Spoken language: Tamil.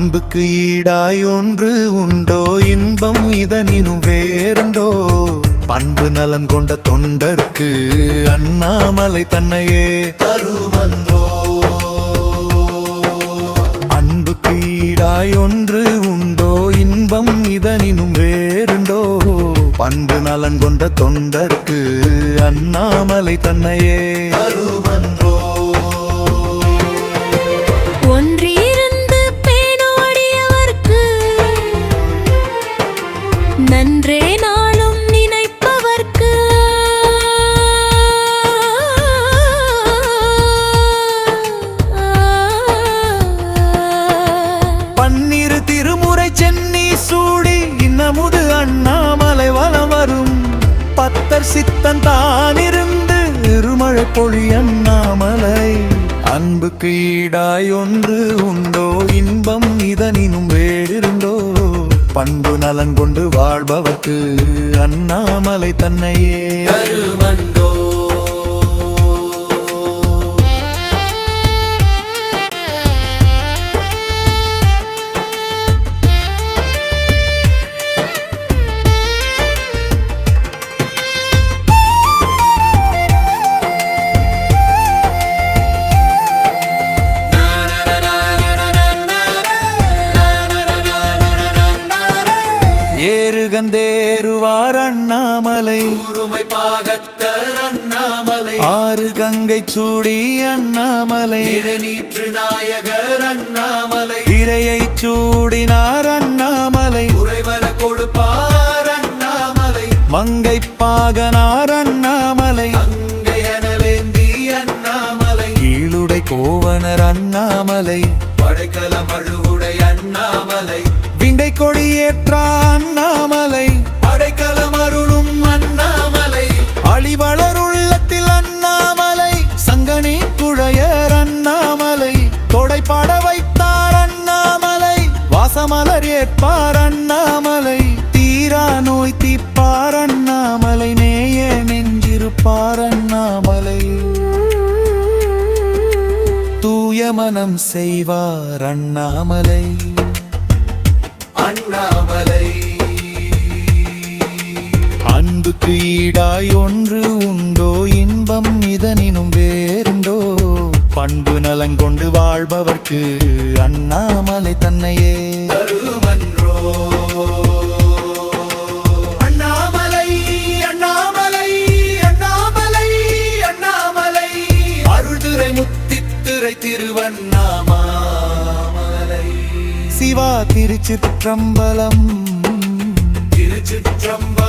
அன்புக்கு ஈடாய் ஒன்று உண்டோ, இன்பம் இதனினும் வேறுண்டோ. பண்பு நலன் கொண்ட தொண்டர்க்கு அண்ணாமலை தன்னையே தருமன்றோ. அன்புக்கு ஈடாய் ஒன்று உண்டோ, இன்பம் இதனினும் வேறுண்டோ. பண்பு நலன் கொண்ட தொண்டர்க்கு அண்ணாமலை தன்னையே தருமன்றோ. நன்றே நாளும் நினைப்பவர்க்கு பன்னிரு திருமுறை சென்னி சூடி இன்னமுது அண்ணாமலை வலம் வரும். பத்தர் சித்தன் தானிருந்து இருமழை பொழி அண்ணாமலை. அன்புக்கு ஈடாய் ஒன்று உண்டோ, இன்பம் இதனினும் வேறிருந்தோ. பண்பு நலன் கொண்டு வாழ்பவர்க்கு அண்ணாமலை தன்னையே தருமன்றோ. ஏறுகந்தேறுவார் அண்ணாமலை, ஊருமை பாகத்தர் அண்ணாமலை. ஆறு கங்கை சூடி அண்ணாமலை, நீற்று நாயகர் அண்ணாமலை. இறையை சூடினார் அண்ணாமலை, உறைவர கொடுப்பார் அண்ணாமலை. மங்கை பாகனார் அண்ணாமலை, அங்கையனவேந்தி அண்ணாமலை. கீழுடை கோவனர் அண்ணாமலை, படைக்கலம் அழுவுடை அண்ணாமலை. விண்டை கொடியேற்ற அண்ணாமலை, அடைக்கலம் அருளும் அண்ணாமலை. அழிவளர் உள்ளத்தில் அண்ணாமலை, சங்கனி குழையர் அண்ணாமலை. தொடைப்பட வைத்தார் அண்ணாமலை, வாசமலர் ஏற்பார் அண்ணாமலை. தீரா நோய் தீப்பார் அண்ணாமலை, நேய நெஞ்சிருப்பார் அண்ணாமலை. தூய மனம் செய்வார் அண்ணாமலை அண்ணாமலை. அன்புக்கு ஈடாய் ஒன்று உண்டோ, இன்பம் இதனினும் வேறுண்டோ. பண்பு நலன் கொண்டு வாழ்பவர்க்கு அண்ணாமலை தன்னையே தருமன்றோ. அண்ணாமலை அண்ணாமலை அண்ணாமலை அண்ணாமலை. அருள்துறை முத்தித்துறை திருவண்ணாமலை. சிவா திருச்சிற்றம்பலம் திருச்சிற்றம்பலம்.